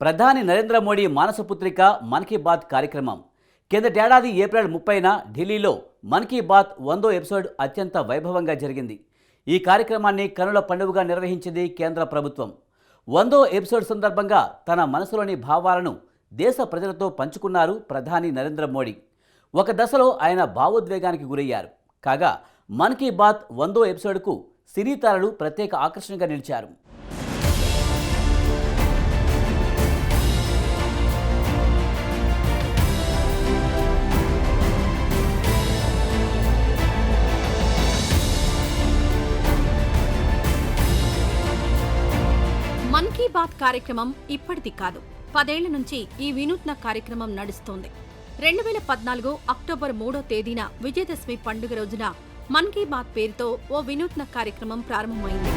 ప్రధాని నరేంద్ర మోడీ మానసపుత్రిక మన్ కీ బాత్ కార్యక్రమం కిందటేడాది ఏప్రిల్ 30న ఢిల్లీలో మన్ కీ బాత్ 100వ ఎపిసోడ్ అత్యంత వైభవంగా జరిగింది. ఈ కార్యక్రమాన్ని కనుల పండుగగా నిర్వహించింది కేంద్ర ప్రభుత్వం. 100వ ఎపిసోడ్ సందర్భంగా తన మనసులోని భావాలను దేశ ప్రజలతో పంచుకున్నారు ప్రధాని నరేంద్ర మోడీ. ఒక దశలో ఆయన భావోద్వేగానికి గురయ్యారు. కాగా మన్ కీ బాత్ 100వ ఎపిసోడ్కు సినీ తారలు ప్రత్యేక ఆకర్షణగా నిలిచారు. మన్ కీ బాత్ కార్యక్రమం ఇప్పటిది కాదు, 10 ఏళ్ల నుంచి ఈ వినూత్న కార్యక్రమం నడుస్తోంది. 2014 అక్టోబర్ 3వ తేదీన విజయదశమి పండుగ రోజున మన్ కీ బాత్ పేరుతో ఓ వినూత్న కార్యక్రమం ప్రారంభమైంది.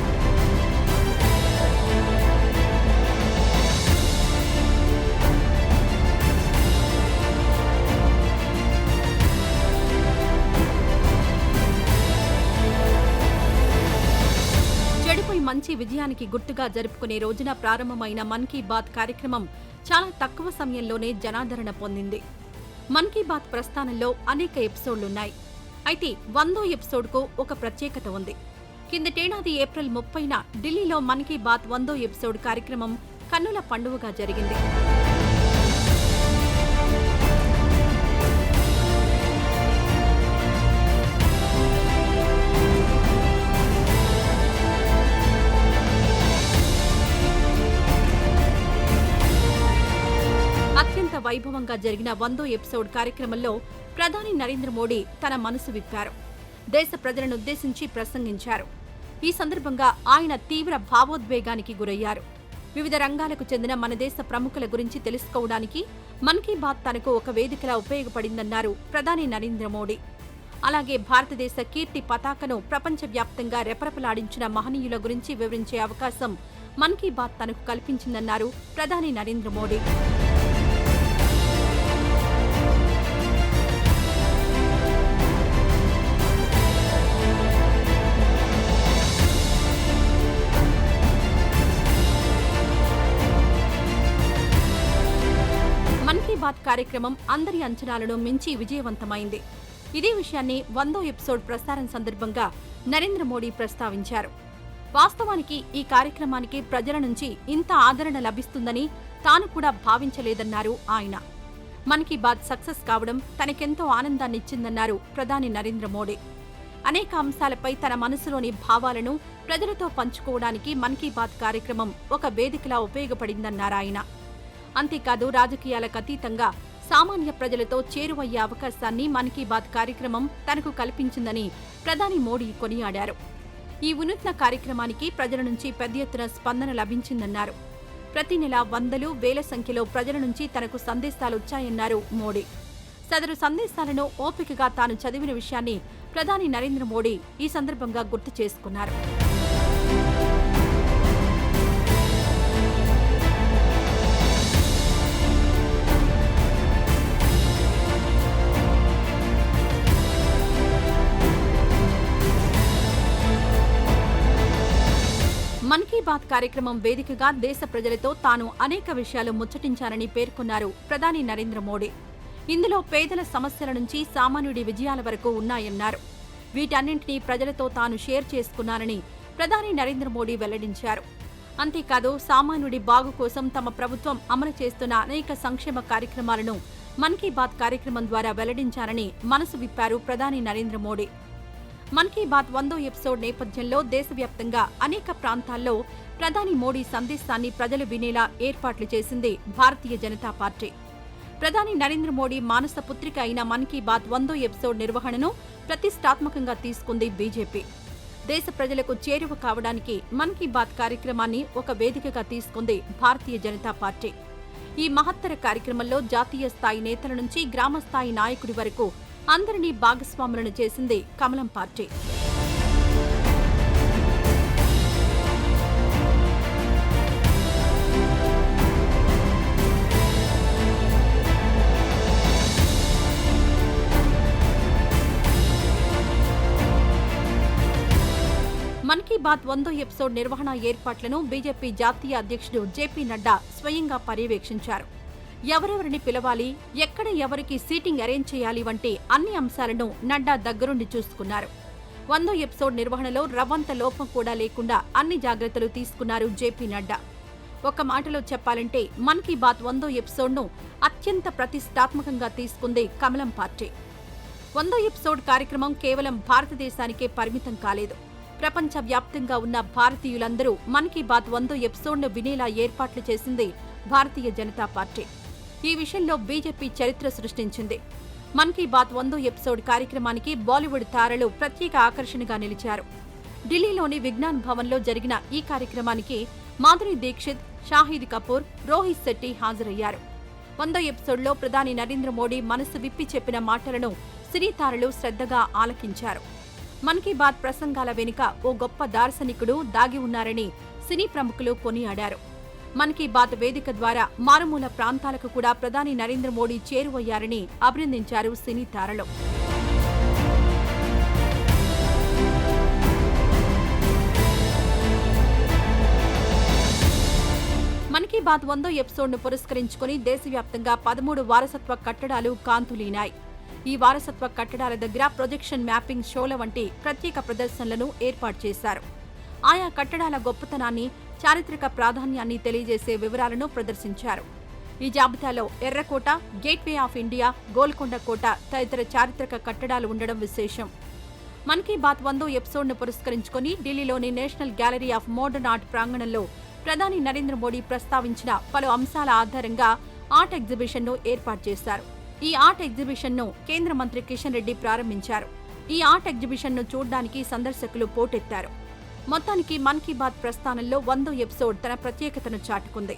చెడుపై మంచి విజయానికి గుర్తుగా జరుపుకునే రోజున ప్రారంభమైన మన్ కీ బాత్ కార్యక్రమం చాలా తక్కువ సమయంలోనే జనాదరణ పొందింది. మన్ కీ బాత్ ప్రస్థానంలో అనేక ఎపిసోడ్లున్నాయి. అయితే 100వ ఎపిసోడ్కు ఒక ప్రత్యేకత ఉంది. కిందటేడాది ఏప్రిల్ 30న ఢిల్లీలో మన్ కీ బాత్ 100వ ఎపిసోడ్ కార్యక్రమం కన్నుల పండుగగా జరిగింది. అత్యంత వైభవంగా జరిగిన 100వ ఎపిసోడ్ కార్యక్రమంలో ప్రధాని నరేంద్ర మోడీ తన మనసు విప్పారు. దేశ ప్రజలనుద్దేశించి ప్రసంగించారు. ఈ సందర్భంగా ఆయన తీవ్ర భావోద్వేగానికి గురయ్యారు. వివిధ రంగాలకు చెందిన మన దేశ ప్రముఖుల గురించి తెలుసుకోవడానికి మన్ కీ బాత్ తనకు ఒక వేదికలా ఉపయోగపడిందన్నారు ప్రధాని నరేంద్ర మోడీ. అలాగే భారతదేశ కీర్తి పతాకను ప్రపంచవ్యాప్తంగా రెపరెపలాడించిన మహనీయుల గురించి వివరించే అవకాశం మన్ కీ బాత్ తనకు కల్పించిందన్నారు ప్రధాని నరేంద్ర మోడీ. మన్ కీ బాత్ కార్యక్రమం అందరి అంచనాలను మించి విజయవంతమైంది. ఇదే విషయాన్ని 100వ ఎపిసోడ్ ప్రసారం సందర్భంగా నరేంద్ర మోడీ ప్రస్తావించారు. వాస్తవానికి ఈ కార్యక్రమానికి ప్రజల నుంచి ఇంత ఆదరణ లభిస్తుందని తాను కూడా భావించలేదన్నారు ఆయన. మన్ కీ బాత్ సక్సెస్ కావడం తనకెంతో ఆనందాన్నిచ్చిందన్నారు ప్రధాని నరేంద్ర మోడీ. అనేక అంశాలపై తన మనసులోని భావాలను ప్రజలతో పంచుకోవడానికి మన్ కీ బాత్ కార్యక్రమం ఒక వేదికలా ఉపయోగపడిందన్నారు ఆయన. అంతేకాదు, రాజకీయాలకు అతీతంగా సామాన్య ప్రజలతో చేరువయ్యే అవకాశాన్ని మన్ కీ బాత్ కార్యక్రమం తనకు కల్పించిందని ప్రధాని మోడీ కొనియాడారు. ఈ వినూత్న కార్యక్రమానికి ప్రజల నుంచి పెద్ద ఎత్తున స్పందన లభించిందన్నారు. ప్రతి నెల వందలు, వేల సంఖ్యలో ప్రజల నుంచి తనకు సందేశాలొచ్చాయన్నారు మోడీ. సదరు సందేశాలను ఓపికగా తాను చదివిన విషయాన్ని ప్రధాని నరేంద్ర మోడీ ఈ సందర్భంగా గుర్తు చేసుకున్నారు. మన్ కీ బాత్ కార్యక్రమం వేదికగా దేశ ప్రజలతో తాను అనేక విషయాలు ముచ్చటించానని పేర్కొన్నారు ప్రధాని నరేంద్ర మోడీ. ఇందులో పేదల సమస్యల నుంచి సామాన్యుడి విజయాల వరకు ఉన్నాయన్నారు. వీటన్నింటినీ ప్రజలతో తాను షేర్ చేసుకున్నానని ప్రధాని నరేంద్ర మోడీ వెల్లడించారు. అంతేకాదు, సామాన్యుడి బాగు కోసం తమ ప్రభుత్వం అమలు చేస్తున్న అనేక సంక్షేమ కార్యక్రమాలను మన్ కీ బాత్ కార్యక్రమం ద్వారా వెల్లడించారని మనసు విప్పారు ప్రధాని నరేంద్ర మోడీ. మన్ కీ బాత్ 100వ ఎపిసోడ్ నేపథ్యంలో దేశవ్యాప్తంగా అనేక ప్రాంతాల్లో ప్రధాని మోడీ సందేశాన్ని ప్రజలు వినేలా ఏర్పాట్లు చేసింది భారతీయ జనతా పార్టీ. ప్రధాని నరేంద్ర మోడీ మానస పుత్రిక అయిన మన్ కీ బాత్ 100వ ఎపిసోడ్ నిర్వహణను ప్రతిష్టాత్మకంగా తీసుకుంది బీజేపీ. దేశ ప్రజలకు చేరువ కావడానికి మన్ కీ బాత్ కార్యక్రమాన్ని ఒక వేదికగా తీసుకుంది భారతీయ జనతా పార్టీ. ఈ మహత్తర కార్యక్రమంలో జాతీయ స్థాయి నేతల నుంచి గ్రామ స్థాయి నాయకుడి వరకు అందరినీ భాగస్వాములను చేసింది కమలం పార్టీ. మన్ కీ బాత్ 100వ ఎపిసోడ్ నిర్వహణ ఏర్పాట్లను బీజేపీ జాతీయ అధ్యక్షుడు జేపీ నడ్డా స్వయంగా పర్యవేక్షించారు. ఎవరెవరిని పిలవాలి, ఎక్కడ ఎవరికి సీటింగ్ అరేంజ్ చేయాలి వంటి అన్ని అంశాలను నడ్డా దగ్గరుండి చూసుకున్నారు. 100వ ఎపిసోడ్ నిర్వహణలో రవ్వంత లోపం కూడా లేకుండా అన్ని జాగ్రత్తలు తీసుకున్నారు జేపీ నడ్డా. ఒక మాటలో చెప్పాలంటే మన్ కీ బాత్ 100వ ఎపిసోడ్ను అత్యంత ప్రతిష్టాత్మకంగా తీసుకుంది కమలం పార్టీ. 100వ ఎపిసోడ్ కార్యక్రమం కేవలం భారతదేశానికే పరిమితం కాలేదు. ప్రపంచవ్యాప్తంగా ఉన్న భారతీయులందరూ మన్ కీ బాత్ 100వ ఎపిసోడ్ను వినేలా ఏర్పాట్లు చేసింది భారతీయ జనతా పార్టీ. ఈ విషయంలో బీజేపీ చరిత్ర సృష్టించింది. మన్ కీ బాత్ 100వ ఎపిసోడ్ కార్యక్రమానికి బాలీవుడ్ తారలు ప్రత్యేక ఆకర్షణగా నిలిచారు. ఢిల్లీలోని విజ్ఞాన్ భవన్లో జరిగిన ఈ కార్యక్రమానికి మాధురి దీక్షిత్, షాహిద్ కపూర్, రోహిత్ శెట్టి హాజరయ్యారు. 100వ ఎపిసోడ్లో ప్రధాని నరేంద్ర మోడీ మనసు విప్పి చెప్పిన మాటలను సినీ తారలు శ్రద్ధగా ఆలకించారు. మన్ కీ బాత్ ప్రసంగాల వెనుక ఓ గొప్ప దార్శనికుడు దాగి ఉన్నారని సినీ ప్రముఖులు కొనియాడారు. మన్ కీ బాత్ వేదిక ద్వారా మారుమూల ప్రాంతాలకు కూడా ప్రధాని నరేంద్ర మోడీ చేరువయ్యారని అభినందించారు సినీ తారలు. మన్ కీ బాత్ 100వ ఎపిసోడ్ను పురస్కరించుకుని దేశవ్యాప్తంగా 13 వారసత్వ కట్టడాలు కాంతులీనాయి. ఈ వారసత్వ కట్టడాల దగ్గర ప్రొజెక్షన్ మ్యాపింగ్ షోల వంటి ప్రత్యేక ప్రదర్శనలను ఏర్పాటు చేశారు. ఆయా కట్టడాల గొప్పతనాన్ని, చారిత్రక ప్రాధాన్యాన్ని తెలియజేసే వివరాలను ప్రదర్శించారు. ఈ జాబితాలో ఎర్రకోట, గేట్వే ఆఫ్ ఇండియా, గోల్కొండ కోట తదితర చారిత్రక కట్టడాలు ఉండడం విశేషం. మన్ కీ బాత్ 100వ ఎపిసోడ్ను పురస్కరించుకుని ఢిల్లీలోని national gallery of modern art ప్రాంగణంలో ప్రధాని నరేంద్ర మోడీ ప్రస్తావించిన పలు అంశాల ఆధారంగా ఆర్ట్ ఎగ్జిబిషన్ను ఏర్పాటు చేశారు. ఈ ఆర్ట్ ఎగ్జిబిషన్ను కేంద్ర మంత్రి కిషన్ రెడ్డి ప్రారంభించారు. ఈ ఆర్ట్ ఎగ్జిబిషన్ను చూడ్డానికి సందర్శకులు పోటెత్తారు. మొత్తానికి మన్ కీ బాత్ ప్రస్థానంలో 100వ ఎపిసోడ్ తన ప్రత్యేకతను చాటుకుంది.